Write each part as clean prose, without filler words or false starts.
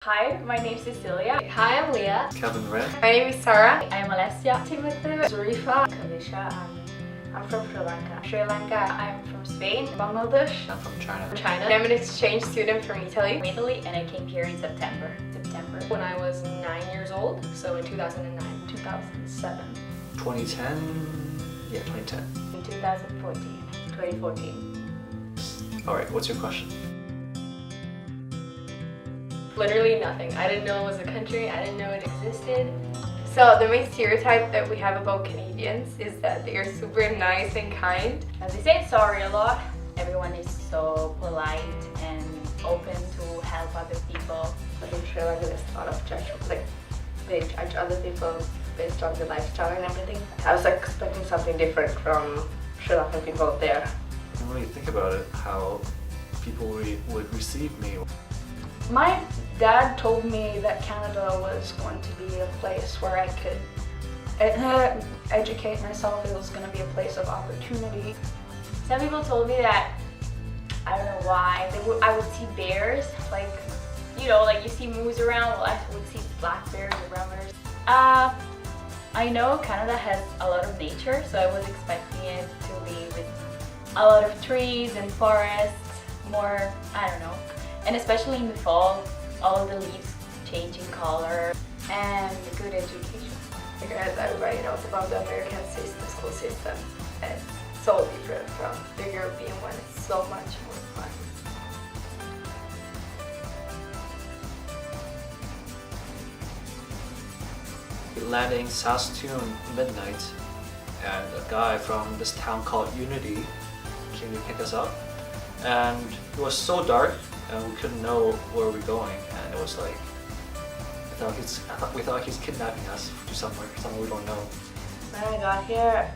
Hi, my name is Cecilia. Hi, I'm Leah. Kevin Ray. My name is Sarah. I'm Alessia. Timothy. Zarifa. Kalisha. I'm from Sri Lanka. I'm from Spain. Bangladesh. I'm from China. I'm an exchange student from Italy. And I came here in September. When I was 9 years old, so in 2009, 2007. 2010? Yeah, 2010. In 2014. Alright, what's your question? Literally nothing. I didn't know it was a country. I didn't know it existed. So the main stereotype that we have about Canadians is that they are super nice and kind. As they say sorry a lot, everyone is so polite and open to help other people. But in Sri Lanka, there's a lot of judgment. Like, they judge other people based on their lifestyle and everything. I was expecting something different from Sri Lankan people there. When you think about it, how people would receive me. My dad told me that Canada was going to be a place where I could educate myself. It was going to be a place of opportunity. Some people told me that, I don't know why, I would see bears, like, you know, like you see moose around, well, I would see black bears or brown bears. I know Canada has a lot of nature, so I was expecting it to be with a lot of trees and forests, more, I don't know. And especially in the fall, all the leaves change in color and good education. Because everybody knows about the American school system, and it's so different from the European one. It's so much more fun. Landing Saskatoon midnight, and a guy from this town called Unity came to pick us up, and it was so dark and we couldn't know where we were going, and it was like we thought he was kidnapping us to somewhere we don't know. When I got here,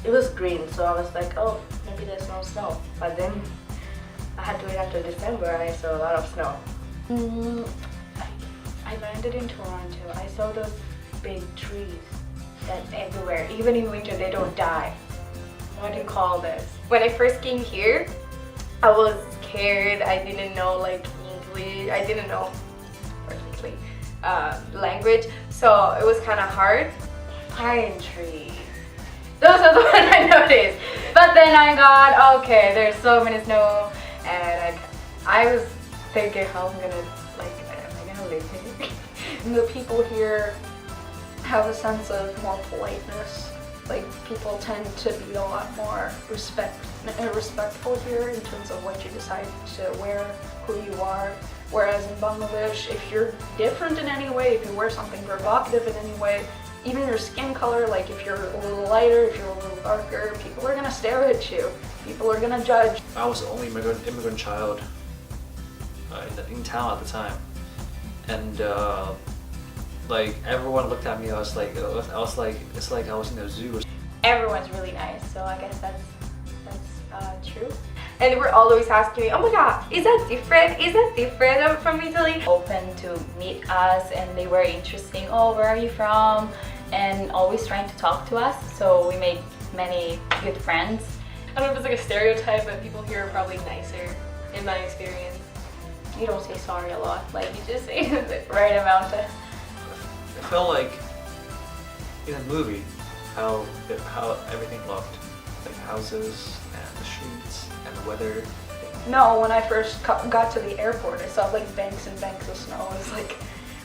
it was green, so I was like, oh, maybe there's no snow. But then I had to wait until December and I saw a lot of snow. I landed in Toronto. I saw those big trees that's everywhere. Even in winter, they don't die. What do you call this? When I first came here, I was scared. I didn't know like English. I didn't know perfectly language, so it was kind of hard. Pine trees. Those are the ones I noticed. But then I got, okay, there's so many snow, and I was thinking how I'm gonna, like, am I gonna live here? And the people here have a sense of more politeness. Like, people tend to be a lot more respectful here in terms of what you decide to wear, who you are. Whereas in Bangladesh, if you're different in any way, if you wear something provocative in any way, even your skin color, like if you're a little lighter, if you're a little darker, people are gonna stare at you. People are gonna judge. I was the only immigrant child in town at the time, and like everyone looked at me. I was like, it's like I was in a zoo. Everyone's really nice, so I guess that's true. And they were always asking me, oh my god, is that different? Is that different from Italy? Open to meet us, and they were interesting. Oh, where are you from? And always trying to talk to us, so we made many good friends. I don't know if it's like a stereotype, but people here are probably nicer in my experience. You don't say sorry a lot, like you just say the right amount. It felt like in a movie how everything looked, like houses and the streets and the weather. No, when I first got to the airport, I saw like banks and banks of snow. It was like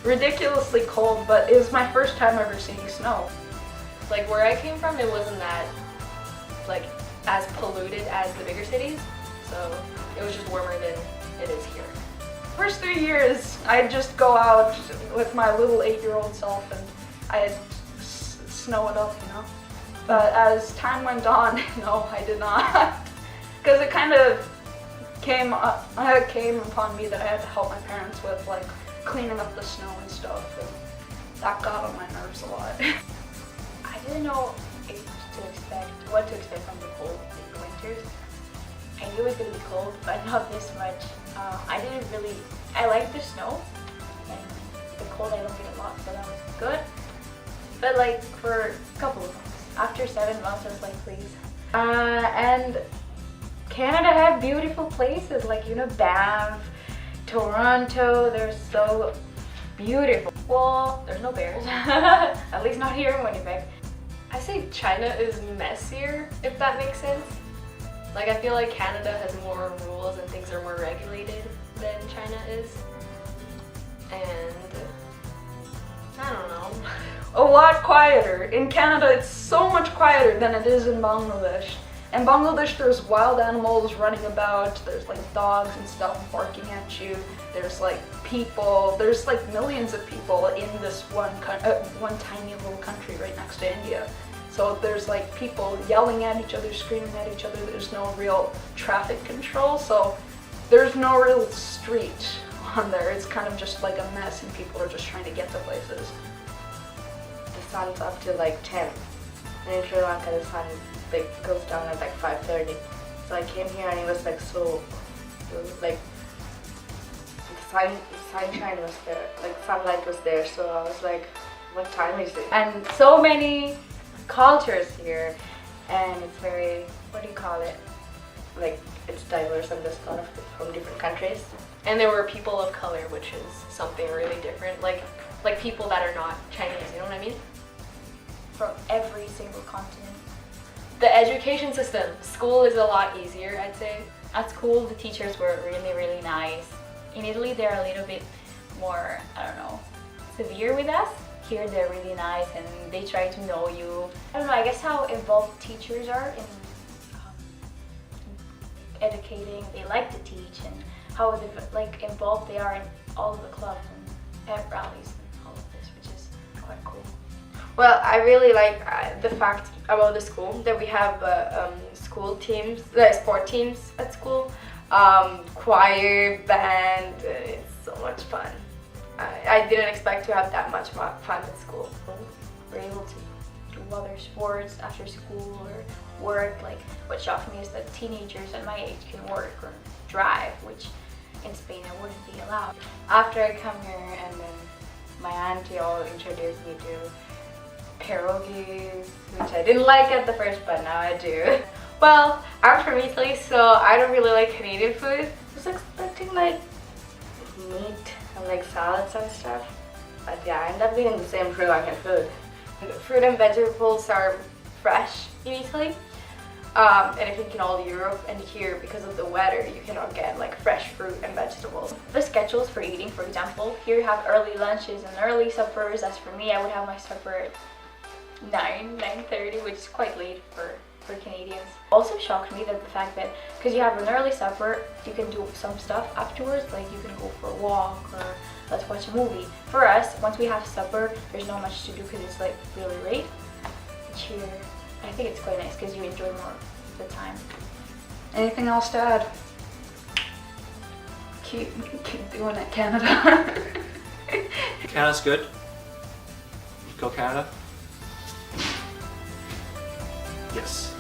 ridiculously cold, but it was my first time ever seeing snow. Like where I came from, it wasn't that like as polluted as the bigger cities, so it was just warmer than it is here. First 3 years, I'd just go out with my little 8-year-old self and I'd snow it up, you know. But as time went on, no, I did not. Because it kind of came upon me that I had to help my parents with like cleaning up the snow and stuff, and that got on my nerves a lot. I didn't know what to expect from the cold in the winters. I knew it was going to be cold, but not this much. I like the snow, and the cold I don't get a lot, so that was good. But like for a couple of months, after 7 months I was like, please. And Canada had beautiful places like, you know, Banff, Toronto, they're so beautiful. Well, there's no bears. At least not here in Winnipeg. I say China is messier, if that makes sense. Like, I feel like Canada has more rules and things are more regulated than China is. And I don't know. A lot quieter. In Canada, it's so much quieter than it is in Bangladesh. In Bangladesh, there's wild animals running about, there's like dogs and stuff barking at you, there's like people, there's like millions of people in this one tiny little country right next to India. So there's like people yelling at each other, screaming at each other, there's no real traffic control, so there's no real street on there. It's kind of just like a mess and people are just trying to get to places. The sun's up to like 10. And in Sri Lanka, the sun like goes down at like 5:30. So I came here and it was like like the sunshine was there, like sunlight was there. So I was like, what time is it? And so many cultures here, and it's very, what do you call it? Like it's diverse and there's a lot of from different countries. And there were people of color, which is something really different. Like people that are not Chinese, you know what I mean? From every single continent. The education system, school is a lot easier, I'd say. At school, the teachers were really, really nice. In Italy, they're a little bit more, I don't know, severe with us. Here, they're really nice and they try to know you. I don't know, I guess how involved teachers are in educating. They like to teach and how like involved they are in all of the clubs and pep rallies and all of this, which is quite cool. Well, I really like the fact about the school that we have school teams, sport teams at school, choir, band. It's so much fun. I didn't expect to have that much fun at school. We're able to do other sports after school or work. Like what shocked me is that teenagers at my age can work or drive, which in Spain I wouldn't be allowed. After I come here and then my auntie all introduced me to pierogies, which I didn't like at the first, but now I do. Well, I'm from Italy, so I don't really like Canadian food. I was expecting like meat and like salads and stuff, but yeah, I ended up getting the same Sri Lankan food. Fruit and vegetables are fresh in Italy, and I think in all Europe, and here because of the weather you cannot get like fresh fruit and vegetables. The schedules for eating, for example, here you have early lunches and early suppers. As for me, I would have my supper at 9:30, which is quite late for Canadians. Also shocked me that the fact that because you have an early supper, you can do some stuff afterwards, like you can go for a walk or let's watch a movie. For us, once we have supper, there's not much to do because it's like really late. Which here, I think it's quite nice because you enjoy more of the time. Anything else to add? Keep doing it, Canada. Canada's good. Go Canada. Yes.